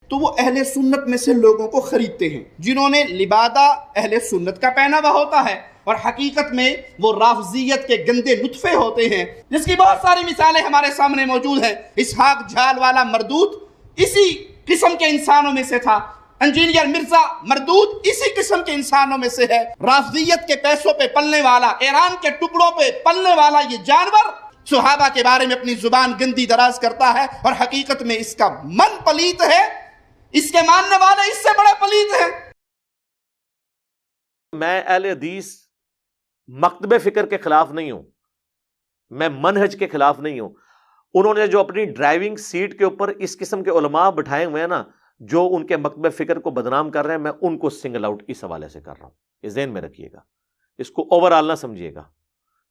تو وہ اہل سنت میں سے لوگوں کو خریدتے ہیں جنہوں نے لبادہ اہل سنت کا پہناوا ہوتا ہے، اور حقیقت میں وہ رافضیت کے گندے نطفے ہوتے ہیں، جس کی بہت ساری مثالیں ہمارے سامنے موجود ہیں۔ اسحاق جھال والا مردود اسی قسم کے انسانوں میں سے تھا، انجینئر مرزا مردود اسی قسم کے انسانوں میں سے ہے۔ رافضیت کے پیسوں پہ پلنے والا، ایران کے ٹکڑوں پہ پلنے والا یہ جانور صحابہ کے بارے میں اپنی زبان گندی دراز کرتا ہے، اور حقیقت میں اس کا من پلیت ہے، اس کے ماننے والے اس سے بڑے پلیت ہیں۔ میں اہل حدیث مکتب فکر کے خلاف نہیں ہوں، میں منہج کے خلاف نہیں ہوں۔ انہوں نے جو اپنی ڈرائیونگ سیٹ کے اوپر اس قسم کے علماء بٹھائے ہوئے ہیں نا، جو ان کے مکتب فکر کو بدنام کر رہے ہیں، میں ان کو سنگل آؤٹ اس حوالے سے کر رہا ہوں۔ یہ ذہن میں رکھیے گا، اس کو اوور آل نہ سمجھیے گا۔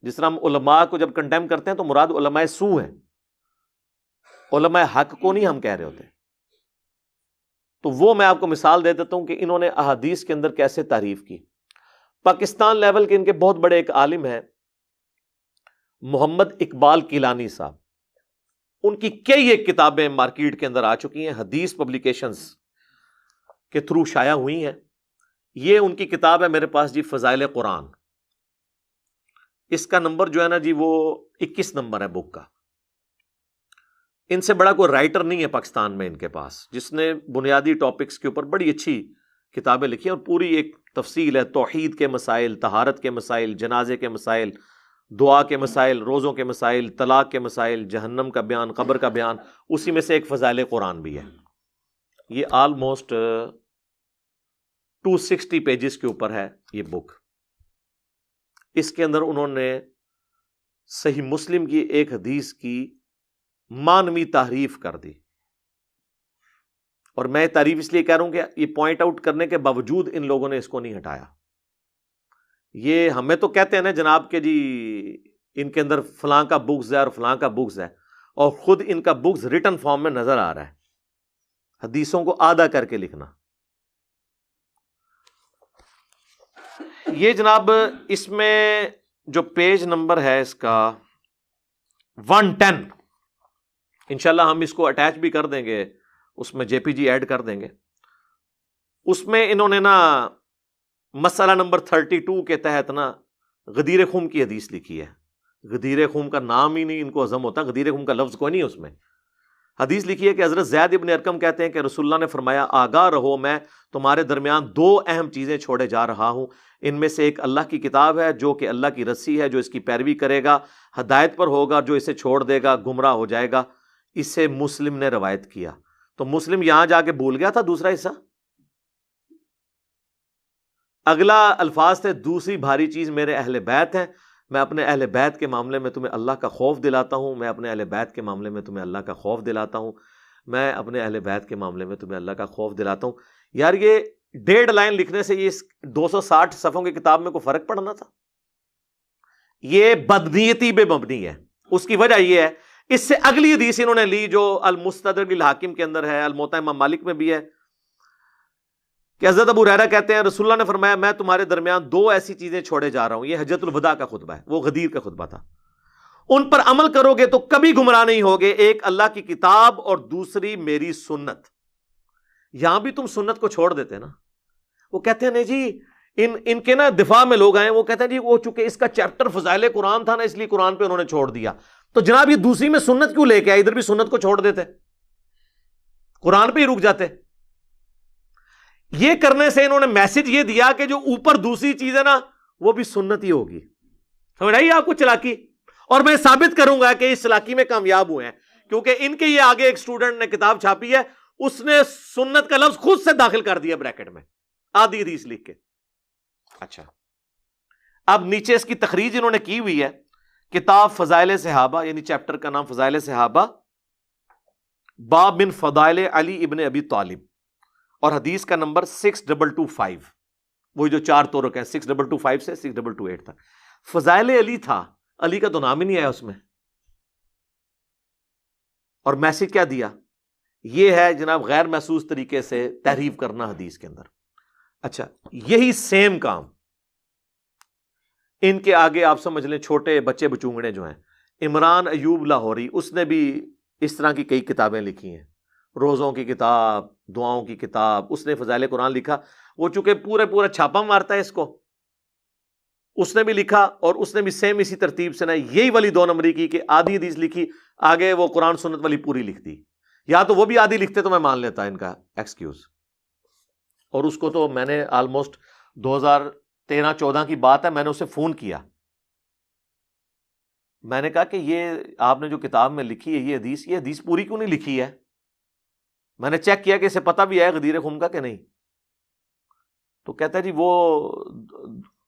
جس طرح ہم علماء کو جب کنڈیم کرتے ہیں تو مراد علماء سو ہیں، علماء حق کو نہیں ہم کہہ رہے ہوتے۔ تو وہ میں آپ کو مثال دے دیتا ہوں کہ انہوں نے احادیث کے اندر کیسے تعریف کی۔ پاکستان لیول کے ان کے بہت بڑے ایک عالم ہیں محمد اقبال کیلانی صاحب، ان کی کئی ایک کتابیں مارکیٹ کے اندر آ چکی ہیں، حدیث پبلیکیشنز کے تھرو شائع ہوئی ہیں۔ یہ ان کی کتاب ہے میرے پاس جی، فضائل قرآن۔ اس کا نمبر جو ہے نا جی وہ 21 نمبر ہے بک کا۔ ان سے بڑا کوئی رائٹر نہیں ہے پاکستان میں ان کے پاس جس نے بنیادی ٹاپکس کے اوپر بڑی اچھی کتابیں لکھی ہیں، اور پوری ایک تفصیل ہے توحید کے مسائل، طہارت کے مسائل، جنازے کے مسائل، دعا کے مسائل، روزوں کے مسائل، طلاق کے مسائل، جہنم کا بیان، قبر کا بیان۔ اسی میں سے ایک فضائل قرآن بھی ہے۔ یہ آلموسٹ 260 پیجز کے اوپر ہے یہ بک۔ اس کے اندر انہوں نے صحیح مسلم کی ایک حدیث کی مانوی تحریف کر دی، اور میں تعریف اس لیے کہہ رہا ہوں کہ یہ پوائنٹ آؤٹ کرنے کے باوجود ان لوگوں نے اس کو نہیں ہٹایا۔ یہ ہمیں تو کہتے ہیں نا جناب کہ جی ان کے اندر فلاں کا بکس ہے اور فلاں کا بکس ہے، اور خود ان کا بکس ریٹن فارم میں نظر آ رہا ہے، حدیثوں کو آدھا کر کے لکھنا۔ یہ جناب اس میں جو پیج نمبر ہے اس کا 110، انشاءاللہ ہم اس کو اٹیچ بھی کر دیں گے، اس میں جے پی جی ایڈ کر دیں گے۔ اس میں انہوں نے نا مسئلہ نمبر 32 کے تحت نا غدیر خم کی حدیث لکھی ہے۔ غدیر خم کا نام ہی نہیں ان کو ہضم ہوتا، غدیر خم کا لفظ کوئی نہیں ہے اس میں۔ حدیث لکھی ہے کہ حضرت زید ابن ارقم کہتے ہیں کہ رسول اللہ نے فرمایا، آگاہ رہو، میں تمہارے درمیان 2 اہم چیزیں چھوڑے جا رہا ہوں، ان میں سے ایک اللہ کی کتاب ہے جو کہ اللہ کی رسی ہے، جو اس کی پیروی کرے گا ہدایت پر ہوگا، جو اسے چھوڑ دے گا گمراہ ہو جائے گا۔ اسے مسلم نے روایت کیا۔ تو مسلم یہاں جا کے بھول گیا تھا دوسرا حصہ۔ اگلا الفاظ تھے، دوسری بھاری چیز میرے اہل بیت ہیں، میں اپنے اہل بیت کے معاملے میں تمہیں اللہ کا خوف دلاتا ہوں، میں اپنے اہل بیت کے معاملے میں تمہیں اللہ کا خوف دلاتا ہوں، میں اپنے اہل بیت کے معاملے میں تمہیں اللہ کا خوف دلاتا ہوں۔ یار یہ 1.5 لائن لکھنے سے یہ 260 صفحوں کی کتاب میں کوئی فرق پڑنا تھا؟ یہ بدنیتی بے مبنی ہے۔ اس کی وجہ یہ ہے، اس سے اگلی حدیث انہوں نے لی جو المستدرک للحاکم کے اندر ہے، الموطا امام مالک میں بھی ہے، کہ حضرت ابو ہریرہ کہتے ہیں رسول اللہ نے فرمایا، میں تمہارے درمیان 2 ایسی چیزیں چھوڑے جا رہا ہوں۔ یہ حجۃ الوداع کا خطبہ ہے، وہ غدیر کا خطبہ تھا۔ ان پر عمل کرو گے تو کبھی گمراہ نہیں ہوگے، ایک اللہ کی کتاب اور دوسری میری سنت۔ یہاں بھی تم سنت کو چھوڑ دیتے نا۔ وہ کہتے ہیں نہیں جی، ان کے نا دفاع میں لوگ آئے، وہ کہتے ہیں جی وہ چونکہ اس کا چیپٹر فضائل قرآن تھا نا، اس لیے قرآن پہ انہوں نے چھوڑ دیا۔ تو جناب یہ دوسری میں سنت کیوں لے کے آئے؟ ادھر بھی سنت کو چھوڑ دیتے، قرآن پہ ہی رک جاتے۔ یہ کرنے سے انہوں نے میسج یہ دیا کہ جو اوپر دوسری چیز ہے نا وہ بھی سنت ہی ہوگی۔ سمجھ آئی آپ کو چلاکی؟ اور میں ثابت کروں گا کہ اس چلاکی میں کامیاب ہوئے ہیں، کیونکہ ان کے یہ آگے ایک سٹوڈنٹ نے کتاب چھاپی ہے، اس نے سنت کا لفظ خود سے داخل کر دیا بریکٹ میں، آدھی حدیث لکھ کے۔ اچھا، اب نیچے اس کی تخریج انہوں نے کی ہوئی ہے، کتاب فضائل صحابہ، یعنی چیپٹر کا نام فضائل صحابہ، باب من فضائل علی ابن ابی طالب، اور حدیث کا نمبر 6225، وہی جو 4 طرق ہیں، 6225 سے 6228 تک۔ فضائل علی تھا، علی کا تو نام ہی نہیں آیا اس میں، اور میسج کیا دیا؟ یہ ہے جناب غیر محسوس طریقے سے تحریف کرنا حدیث کے اندر۔ اچھا، یہی سیم کام ان کے آگے آپ سمجھ لیں چھوٹے بچے بچونگڑے جو ہیں، عمران ایوب لاہوری، اس نے بھی اس طرح کی کئی کتابیں لکھی ہیں، روزوں کی کتاب، دعاؤں کی کتاب، اس نے فضائل قرآن لکھا. وہ چونکہ پورا چھاپا مارتا ہے اس کو، اس نے بھی لکھا، اور اس نے بھی سیم اسی ترتیب سے نا یہی والی 2 نمبری کی کہ آدھی حدیث لکھی، آگے وہ قرآن سنت والی پوری لکھ دی. یا تو وہ بھی آدھی لکھتے تو میں مان لیتا ان کا ایکسکیوز. اور اس کو تو میں نے آلموسٹ 2013-14 کی بات ہے، میں نے اسے فون کیا، میں نے کہا کہ یہ آپ نے جو کتاب میں لکھی ہے یہ حدیث پوری کیوں نہیں لکھی ہے؟ میں نے چیک کیا کہ اسے پتہ بھی ہے غدیر خم کا کہ نہیں. تو کہتا ہے جی وہ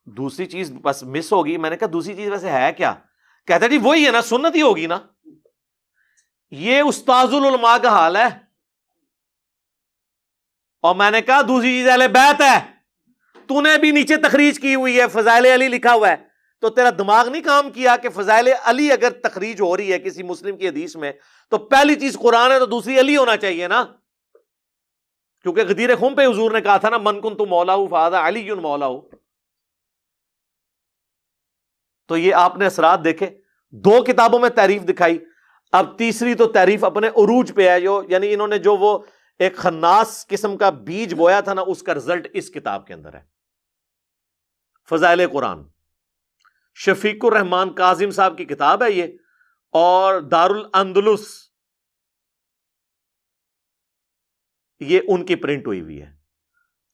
دوسری چیز بس مس ہوگی. میں نے کہا دوسری چیز ویسے ہے کیا؟ کہتا ہے جی وہی ہے نا، سنت ہی ہوگی نا. یہ استاذ العلماء کا حال ہے. اور میں نے کہا دوسری چیز اہل بیت ہے. تو نے بھی نیچے تخریج کی ہوئی ہے، فضائل علی لکھا ہوا ہے، تو تیرا دماغ نہیں کام کیا کہ فضائل علی اگر تخریج ہو رہی ہے کسی مسلم کی حدیث میں تو پہلی چیز قرآن ہے تو دوسری علی ہونا چاہیے نا. کیونکہ غدیر خم پہ حضور نے کہا تھا نا من کنت مولا فہذا علی مولا. تو یہ آپ نے اثرات دیکھے، 2 کتابوں میں تعریف دکھائی. اب تیسری تو تعریف اپنے عروج پہ ہے، جو یعنی انہوں نے جو وہ ایک خناس قسم کا بیج بویا تھا نا، اس کا رزلٹ اس کتاب کے اندر ہے. فضائل قرآن، شفیق الرحمان کاظم صاحب کی کتاب ہے یہ، اور دارالاندلس یہ ان کی پرنٹ ہوئی ہوئی ہے.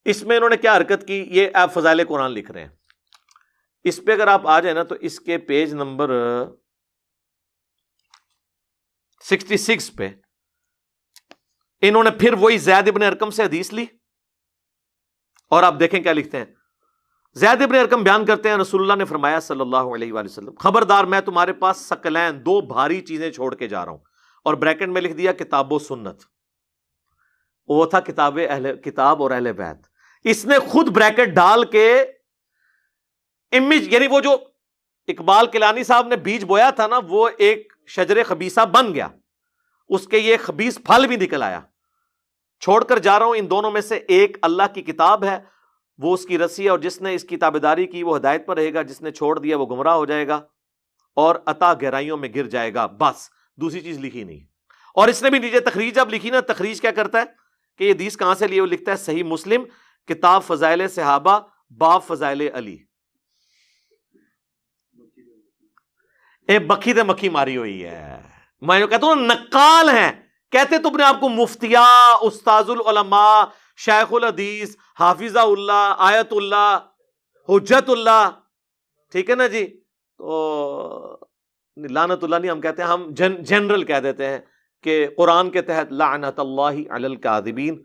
اس میں انہوں نے کیا حرکت کی، یہ آپ فضائل قرآن لکھ رہے ہیں، اس پہ اگر آپ آ جائیں نا تو اس کے پیج نمبر 66 پہ انہوں نے پھر وہی زید ابن ارقم سے حدیث لی، اور آپ دیکھیں کیا لکھتے ہیں. زید ابن ارقم بیان کرتے ہیں رسول اللہ نے فرمایا صلی اللہ علیہ وآلہ وسلم، خبردار میں تمہارے پاس ثقلین 2 بھاری چیزیں چھوڑ کے جا رہا ہوں. اور بریکٹ میں لکھ دیا کتاب و سنت. وہ تھا کتاب اور اہل بیت. اس نے خود بریکٹ ڈال کے امیج، یعنی وہ جو اقبال کیلانی صاحب نے بیج بویا تھا نا، وہ ایک شجر خبیثہ بن گیا، اس کے یہ خبیث پھل بھی نکل آیا. چھوڑ کر جا رہا ہوں ان دونوں میں سے ایک اللہ کی کتاب ہے، وہ اس کی رسی ہے، اور جس نے اس کی تابعداری کی وہ ہدایت پر رہے گا، جس نے چھوڑ دیا وہ گمراہ ہو جائے گا اور عطا گہرائیوں میں گر جائے گا. بس دوسری چیز لکھی نہیں. اور اس نے بھی نیچے تخریج اب لکھی نا، تخریج کیا کرتا ہے کہ یہ حدیث کہاں سے لی، وہ لکھتا ہے صحیح مسلم کتاب فضائل صحابہ باب فضائل علی. بکھی تے مکھی ماری ہوئی ہے. میں جو کہتا ہوں نقال ہیں، کہتے تو اپنے آپ کو مفتیا، استاذ العلماء، شیخ الحدیث، حافظہ اللہ، آیت اللہ، حجت اللہ، ٹھیک ہے نا جی. تو لعنت اللہ نہیں ہم کہتے ہیں، ہم جنرل کہہ دیتے ہیں کہ قرآن کے تحت لعنت اللہ علی الکاذبین،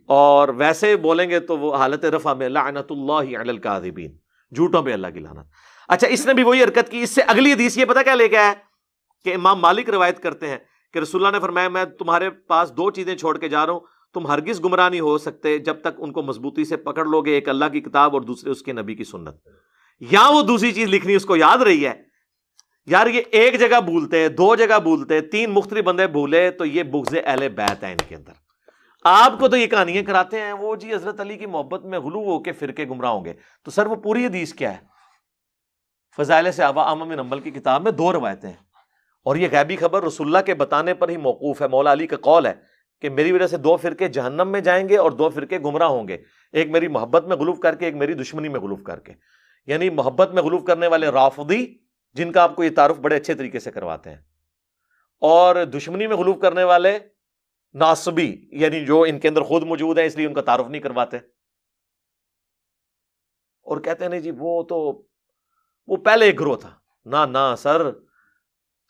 اور ویسے بولیں گے تو وہ حالت رفع میں لعنت اللہ علی الکاذبین، جھوٹوں پہ اللہ کی لعنت. اچھا اس نے بھی وہی حرکت کی. اس سے اگلی حدیث یہ پتہ کیا لے کے آیا کہ امام مالک روایت کرتے ہیں کہ رسول اللہ نے فرمایا میں تمہارے پاس 2 چیزیں چھوڑ کے جا رہا ہوں، تم ہرگز گمراہ نہیں ہو سکتے جب تک ان کو مضبوطی سے پکڑ لو گے، ایک اللہ کی کتاب اور دوسرے اس کے نبی کی سنت. یا وہ دوسری چیز لکھنی اس کو یاد رہی ہے. یار یہ ایک جگہ بھولتے، 2 جگہ بھولتے، 3 مختلف بندے بھولے تو یہ بغض اہل بیت ہیں ان کے اندر. آپ کو تو یہ کہانیاں کراتے ہیں وہ جی حضرت علی کی محبت میں غلو ہو کے فرقے گمراہ ہوں گے. تو سر وہ پوری حدیث کیا ہے؟ فضائل صحابہ احمد بن حنبل کی کتاب میں 2 روایتیں ہیں، اور یہ غیبی خبر رسول اللہ کے بتانے پر ہی موقوف ہے. مولا علی کا قول ہے کہ میری وجہ سے 2 فرقے جہنم میں جائیں گے اور 2 فرقے گمراہ ہوں گے، ایک میری محبت میں غلو کر کے، ایک میری دشمنی میں غلو کر کے. یعنی محبت میں غلو کرنے والے رافضی، جن کا آپ کو یہ تعارف بڑے اچھے طریقے سے کرواتے ہیں، اور دشمنی میں غلو کرنے والے ناصبی، یعنی جو ان کے اندر خود موجود ہیں اس لیے ان کا تعارف نہیں کرواتے، اور کہتے ہیں نہیں جی وہ پہلے ایک گروہ تھا. نہ سر،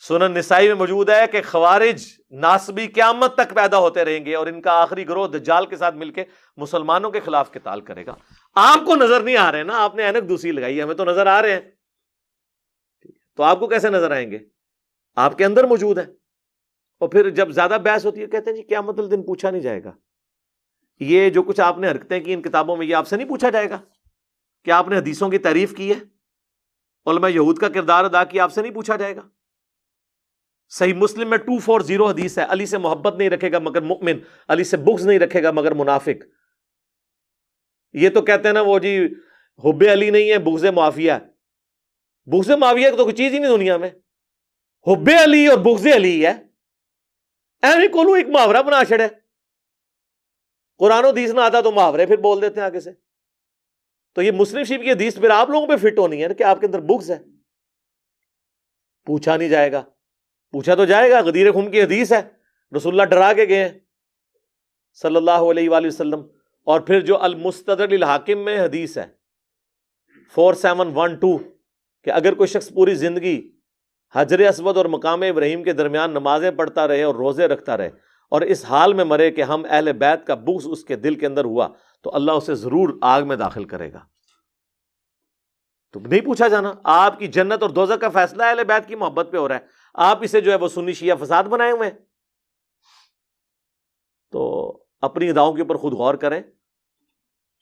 سنن نسائی میں موجود ہے کہ خوارج ناصبی قیامت تک پیدا ہوتے رہیں گے، اور ان کا آخری گروہ دجال کے ساتھ مل کے مسلمانوں کے خلاف قتال کرے گا. آپ کو نظر نہیں آ رہے نا، آپ نے اینک دوسری لگائی ہے، ہمیں تو نظر آ رہے ہیں. تو آپ کو کیسے نظر آئیں گے؟ آپ کے اندر موجود ہے. اور پھر جب زیادہ بحث ہوتی ہے کہتے ہیں جی قیامت الدن پوچھا نہیں جائے گا. یہ جو کچھ آپ نے حرکتیں کی ان کتابوں میں، یہ آپ سے نہیں پوچھا جائے گا کہ آپ نے حدیثوں کی تعریف کی ہے، علماء یہود کا کردار ادا کیا، آپ سے نہیں پوچھا جائے گا. صحیح مسلم میں 240 حدیث ہے، علی سے محبت نہیں رکھے گا مگر مؤمن، علی سے بغض نہیں رکھے گا مگر منافق. یہ تو کہتے ہیں نا وہ جی حب علی نہیں ہے، بغض معاویہ. بغض معاویہ تو کوئی چیز ہی نہیں دنیا میں، حب علی اور بغض علی ہے. ایویں کولو ایک محاورہ بنا چھڑے. قرآن و حدیث نہ آتا تو محاورے پھر بول دیتے ہیں آگے سے. تو یہ مسلم شریف کی حدیث پھر آپ لوگوں پہ فٹ ہونی ہے کہ آپ کے اندر بغض ہے. پوچھا نہیں جائے گا. پوچھا تو جائے گا. غدیر خم کی حدیث ہے, رسول اللہ ڈرا کے گئے ہیں صلی اللہ علیہ وآلہ وسلم. اور پھر جو المستدرک للحاکم میں حدیث ہے 4712 کہ اگر کوئی شخص پوری زندگی حجر اسود اور مقام ابراہیم کے درمیان نمازیں پڑھتا رہے اور روزے رکھتا رہے اور اس حال میں مرے کہ ہم اہل بیت کا بغض اس کے دل کے اندر ہوا, تو اللہ اسے ضرور آگ میں داخل کرے گا. تو نہیں پوچھا جانا. آپ کی جنت اور دوزخ کا فیصلہ اہل بیت کی محبت پہ ہو رہا ہے, آپ اسے جو ہے وہ سنی شیعہ فساد بنائے ہوئے ہیں. تو اپنی اداؤں کے اوپر خود غور کریں.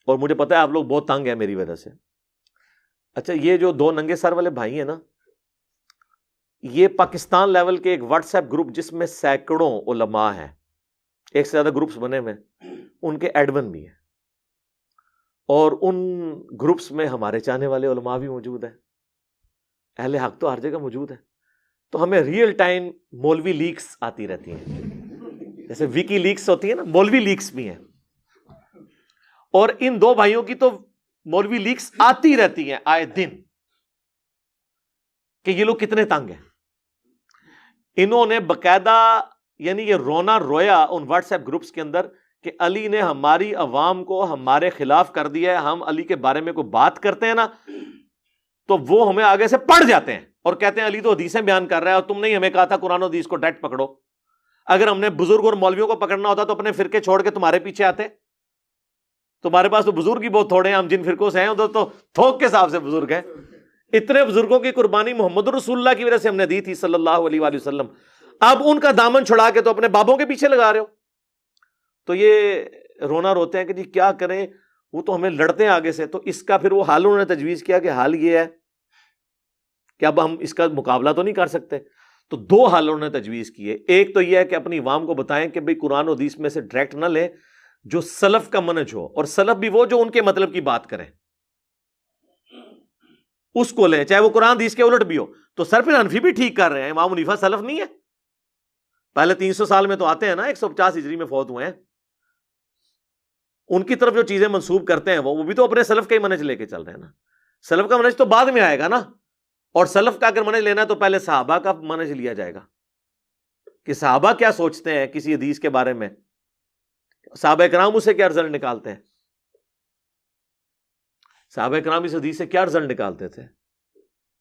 اور مجھے پتا ہے آپ لوگ بہت تنگ ہیں میری وجہ سے. اچھا, یہ جو 2 ننگے سر والے بھائی ہیں نا, یہ پاکستان لیول کے ایک واٹس ایپ گروپ جس میں سینکڑوں علماء ہیں, 1 سے زیادہ گروپس بنے ہوئے, ان کے ایڈمن بھی ہیں. اور ان گروپس میں ہمارے چاہنے والے علماء بھی موجود ہیں. اہل حق تو ہر جگہ موجود ہے. تو ہمیں ریئل ٹائم مولوی لیکس آتی رہتی ہیں, جیسے وکی لیکس ہوتی ہے نا, مولوی لیکس بھی ہیں. اور ان 2 بھائیوں کی تو مولوی لیکس آتی رہتی ہیں آئے دن کہ یہ لوگ کتنے تنگ ہیں. انہوں نے باقاعدہ یعنی یہ رونا رویا ان واٹس ایپ گروپس کے اندر کہ علی نے ہماری عوام کو ہمارے خلاف کر دیا ہے. ہم علی کے بارے میں کوئی بات کرتے ہیں نا تو وہ ہمیں آگے سے پڑھ جاتے ہیں اور کہتے ہیں علی تو حدیثیں بیان کر رہا ہے اور تم نے ہی ہمیں کہا تھا قرآن و حدیث کو ڈائریکٹ پکڑو. اگر ہم نے بزرگ اور مولویوں کو پکڑنا ہوتا تو اپنے فرقے چھوڑ کے تمہارے پیچھے آتے. تمہارے پاس تو بزرگ ہی بہت تھوڑے ہیں, ہم جن فرقوں سے ہیں ادھر تو تھوک کے حساب سے بزرگ ہیں. اتنے بزرگوں کی قربانی محمد رسول اللہ کی وجہ سے ہم نے دی تھی صلی اللہ علیہ وآلہ وسلم. اب ان کا دامن چھڑا کے تو اپنے بابوں کے پیچھے لگا رہے ہو. تو یہ رونا روتے ہیں کہ جی کیا کریں, وہ تو ہمیں لڑتے ہیں آگے سے. تو اس کا پھر وہ حال انہوں نے تجویز کیا کہ حال یہ ہے کہ اب ہم اس کا مقابلہ تو نہیں کر سکتے. تو 2 حال انہوں نے تجویز کیے. ایک تو یہ ہے کہ اپنی عوام کو بتائیں کہ بھئی قرآن و حدیث میں سے ڈائریکٹ نہ لیں, جو سلف کا منہج ہو, اور سلف بھی وہ جو ان کے مطلب کی بات کریں اس کو لیں, چاہے وہ قرآن حدیث کے الٹ بھی ہو. تو سر پھر حنفی بھی ٹھیک کر رہے ہیں, امام حنیفہ سلف نہیں ہے. پہلے 300 سال میں تو آتے ہیں نا, 150 ہجری میں فوت ہوئے ہیں. ان کی طرف جو چیزیں منسوب کرتے ہیں وہ بھی تو اپنے سلف کا ہی منہج لے کے چل رہے ہیں نا. سلف کا منہج تو بعد میں آئے گا نا. اور سلف کا اگر منہج لینا ہے تو پہلے صحابہ کا منہج لیا جائے گا کہ صحابہ کیا سوچتے ہیں کسی حدیث کے بارے میں, صحابہ کرام اسے کیا رزلٹ نکالتے ہیں, صحابہ کرام اس حدیث سے کیا رزلٹ نکالتے تھے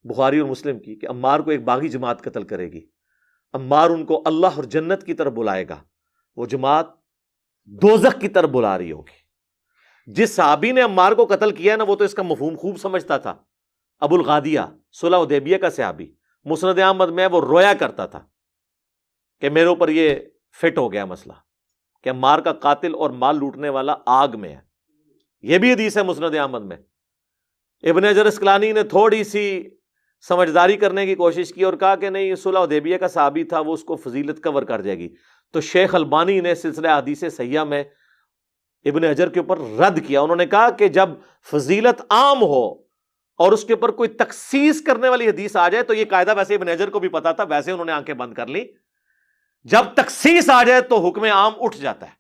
بخاری اور مسلم کی, کہ عمار کو ایک باغی جماعت قتل کرے گی, عمار ان کو اللہ اور جنت کی طرف بلائے گا, وہ جماعت دوزخ کی طرف بلا رہی ہوگی. جس صحابی نے عمار کو قتل کیا نا وہ تو اس کا مفہوم خوب سمجھتا تھا. ابو الغادیہ صلح حدیبیہ کا صحابی, مسند احمد میں وہ رویا کرتا تھا کہ میرے اوپر یہ فٹ ہو گیا مسئلہ کہ عمار کا قاتل اور مال لوٹنے والا آگ میں ہے. یہ بھی حدیث ہے مسند احمد میں. ابن حجر اسقلانی نے تھوڑی سی سمجھداری کرنے کی کوشش کی اور کہا کہ نہیں, صلح حدیبیہ کا صحابی تھا, وہ اس کو فضیلت کور کر جائے گی. تو شیخ البانی نے سلسلہ حدیث صحیحہ میں ابن حجر کے اوپر رد کیا. انہوں نے کہا کہ جب فضیلت عام ہو اور اس کے اوپر کوئی تخصیص کرنے والی حدیث آ جائے, تو یہ قاعدہ ویسے ابن حجر کو بھی پتا تھا, ویسے انہوں نے آنکھیں بند کر لی. جب تخصیص آ جائے تو حکم عام اٹھ جاتا ہے.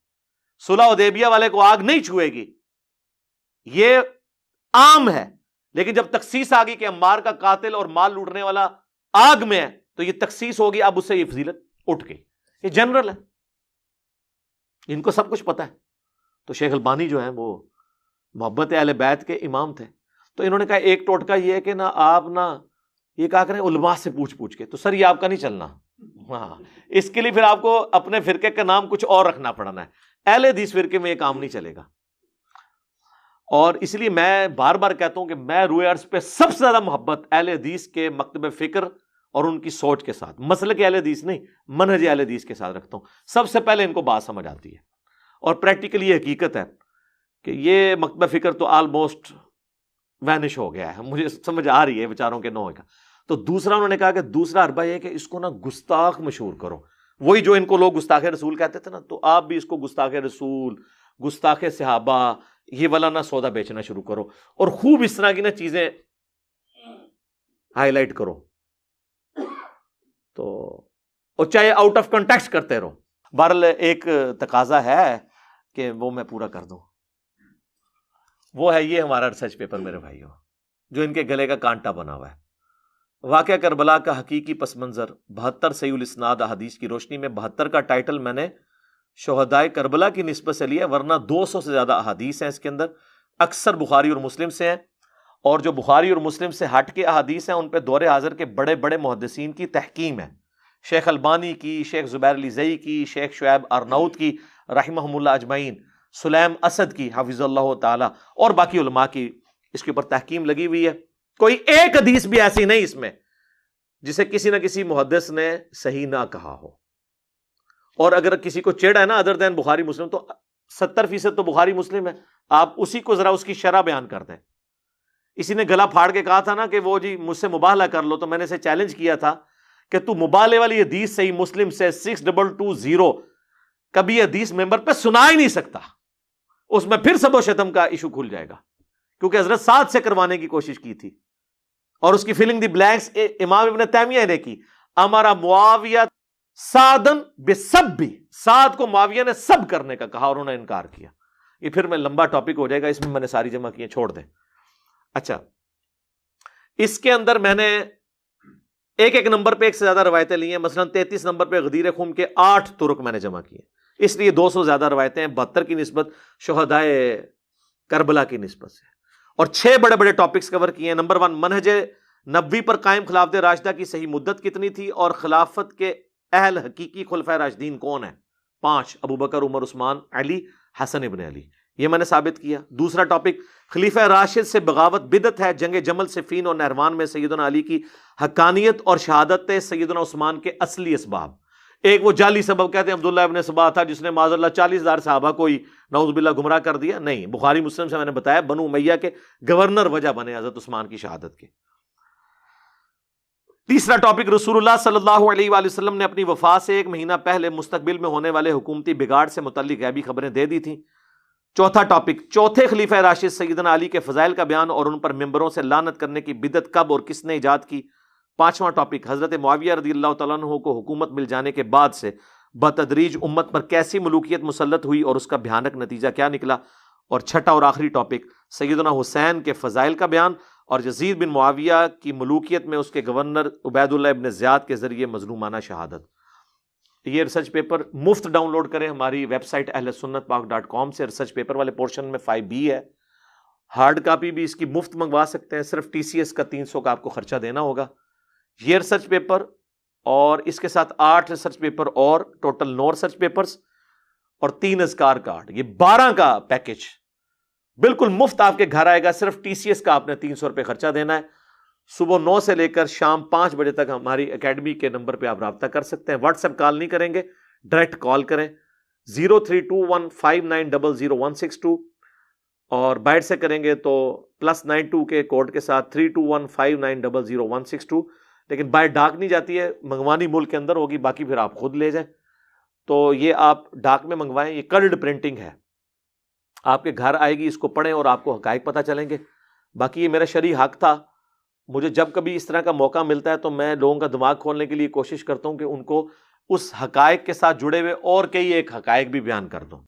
صلح حدیبیہ والے کو آگ نہیں چھوئے گی, یہ عام ہے. لیکن جب تخصیص آ گئی کہ عمار کا قاتل اور مال لوٹنے والا آگ میں ہے, تو یہ تخصیص ہوگی, اب اس سے یہ فضیلت اٹھ گئی. یہ جنرل ہے, ان کو سب کچھ پتا ہے. تو شیخ البانی جو ہیں وہ محبت اہل بیت کے امام تھے. تو انہوں نے کہا ایک ٹوٹکا یہ ہے کہ نا آپ نا یہ کہا کریں علماء سے پوچھ کے. تو سر یہ آپ کا نہیں چلنا. ہاں, اس کے لیے پھر آپ کو اپنے فرقے کا نام کچھ اور رکھنا پڑنا ہے. اہل حدیث فرقے میں یہ کام نہیں چلے گا. اور اس لیے میں بار بار کہتا ہوں کہ میں روئے عرض پہ سب سے زیادہ محبت اہل حدیث کے مکتب فکر اور ان کی سوچ کے ساتھ, مسلک اہل حدیث نہیں, منہج اہل حدیث کے ساتھ رکھتا ہوں. سب سے پہلے ان کو بات سمجھ آتی ہے, اور پریکٹیکلی یہ حقیقت ہے کہ یہ مکتب فکر تو آلموسٹ وینش ہو گیا ہے, مجھے سمجھ آ رہی ہے بیچاروں کے نوع کا. تو دوسرا انہوں نے کہا کہ دوسرا حربہ یہ کہ اس کو نا گستاخ مشہور کرو. وہی جو ان کو لوگ گستاخ رسول کہتے تھے نا, تو آپ بھی اس کو گستاخ رسول, گستاخ صحابہ, یہ والا نا سودا بیچنا شروع کرو, اور خوب اس طرح کی نا چیزیں ہائی لائٹ کرو. تو اور چاہے آؤٹ آف کنٹیکسٹ کرتے رہو. بہرحال ایک تقاضا ہے کہ وہ میں پورا کر دوں. وہ ہے یہ ہمارا ریسرچ پیپر میرے بھائیوں، جو ان کے گلے کا کانٹا بنا ہوا ہے. واقعہ کربلا کا حقیقی پس منظر، 72 صحیح الاسناد احادیث کی روشنی میں. 72 کا ٹائٹل میں نے شہدائے کربلا کی نسبت سے لیا، ورنہ 200 سے زیادہ احادیث ہیں اس کے اندر. اکثر بخاری اور مسلم سے ہیں، اور جو بخاری اور مسلم سے ہٹ کے احادیث ہیں ان پہ دور حاضر کے بڑے بڑے محدثین کی تحکیم ہے. شیخ البانی کی، شیخ زبیر علی زئی کی، شیخ شعیب ارناؤت کی رحمہم اللہ اجمعین، سلیم اسد کی حفظ اللہ تعالی، اور باقی علماء کی اس کے اوپر تحکیم لگی ہوئی ہے. کوئی ایک حدیث بھی ایسی نہیں اس میں جسے کسی نہ کسی محدث نے صحیح نہ کہا ہو. اور اگر کسی کو چڑ ہے نا ادر دین بخاری مسلم، تو 70% تو بخاری مسلم ہے. آپ اسی کو ذرا اس کی شرح بیان کر دیں. اسی نے گلا پھاڑ کے کہا تھا نا کہ وہ جی مجھ سے مباہلہ کر لو، تو میں نے اسے چیلنج کیا تھا کہ تو مبالغے والی حدیث صحیح مسلم سے 6220 کبھی حدیث ممبر پہ سنا ہی نہیں سکتا. اس میں پھر سب و شتم کا ایشو کھل جائے گا، کیونکہ حضرت سعد سے کروانے کی کوشش کی تھی، اور اس کی فلنگ دی بلینکس امام ابن تیمیہ نے کی. ہمارا معاویہ سعدن بسبی، سعد کو معاویہ نے سب کرنے کا کہا اور انہوں نے انکار کیا. یہ پھر میں لمبا ٹاپک ہو جائے گا، اس میں نے ساری جمع کی ہیں، چھوڑ دیں. اچھا، اس کے اندر میں نے ایک نمبر پہ ایک سے زیادہ روایتیں لی ہیں. مثلا 33 نمبر پہ غدیر خون کے 8 طرق میں نے جمع کیے، اس لیے 200 زیادہ روایتیں ہیں 72 کی نسبت شہدائے کربلا کی نسبت سے. اور 6 بڑے بڑے ٹاپکس کور کیے ہیں. نمبر 1، منہج نبوی پر قائم خلافت راشدہ کی صحیح مدت کتنی تھی اور خلافت کے اہل حقیقی خلفائے راشدین کون ہیں؟ 5، ابو بکر، عمر، عثمان، علی، حسن ابن علی. یہ میں نے ثابت کیا. دوسرا ٹاپک، خلیفہ راشد سے بغاوت بدعت ہے. جنگ جمل، صفین اور نہروان میں سیدنا علی کی حقانیت اور شہادت سیدنا عثمان کے اصلی اسباب. ایک وہ جعلی سبب کہتے ہیں عبداللہ ابن سبا تھا جس نے معاذ اللہ 40,000 صحابہ کو ہی نعوذ باللہ گمراہ کر دیا. نہیں، بخاری مسلم سے میں نے بتایا بنو امیہ کے گورنر وجہ بنے حضرت عثمان کی شہادت کے. تیسرا ٹاپک، رسول اللہ صلی اللہ علیہ وآلہ وسلم نے اپنی وفات سے 1 مہینہ پہلے مستقبل میں ہونے والے حکومتی بگاڑ سے متعلق غیبی خبریں دے دی تھیں. چوتھا ٹاپک، چوتھے خلیفہ راشد سیدنا علی کے فضائل کا بیان اور ان پر ممبروں سے لعنت کرنے کی بدعت کب اور کس نے ایجاد کی. پانچواں ٹاپک، حضرت معاویہ رضی اللہ تعالیٰ عنہ کو حکومت مل جانے کے بعد سے بتدریج امت پر کیسی ملوکیت مسلط ہوئی اور اس کا بھیانک نتیجہ کیا نکلا. اور چھٹا اور آخری ٹاپک، سیدنا حسین کے فضائل کا بیان اور یزید بن معاویہ کی ملوکیت میں اس کے گورنر عبید اللہ ابن زیاد کے ذریعے مظلومانہ شہادت. یہ ریسرچ پیپر مفت ڈاؤن لوڈ کریں ہماری ویب سائٹ ahlsunnatpak.com سے. ریسرچ پیپر والے پورشن میں 5B ہے. ہارڈ کاپی بھی اس کی مفت منگوا سکتے ہیں، صرف TCS کا 300 کا آپ کو خرچہ دینا ہوگا. یہ ریسرچ پیپر اور اس کے ساتھ 8 ریسرچ پیپر اور ٹوٹل 9 ریسرچ پیپرز اور 3 اذکار کارڈ، یہ 12 کا پیکج بالکل مفت آپ کے گھر آئے گا. صرف TCS کا آپ نے 300 روپے خرچہ دینا ہے. صبح 9 سے لے کر شام 5 بجے تک ہماری اکیڈمی کے نمبر پہ آپ رابطہ کر سکتے ہیں. واٹس ایپ کال نہیں کریں گے، ڈائریکٹ کال کریں 032159000162، اور بائٹ سے کریں گے تو +92 کے کوڈ کے ساتھ 3215900162. لیکن بائی ڈاک نہیں جاتی ہے، منگوانی ملک کے اندر ہوگی، باقی پھر آپ خود لے جائیں. تو یہ آپ ڈاک میں منگوائیں. یہ کلرڈ پرنٹنگ ہے، آپ کے گھر آئے گی، اس کو پڑھیں اور آپ کو حقائق پتہ چلیں گے. باقی یہ میرا شرعی حق تھا. مجھے جب کبھی اس طرح کا موقع ملتا ہے تو میں لوگوں کا دماغ کھولنے کے لیے کوشش کرتا ہوں کہ ان کو اس حقائق کے ساتھ جڑے ہوئے اور کئی ایک حقائق بھی بیان کر دوں.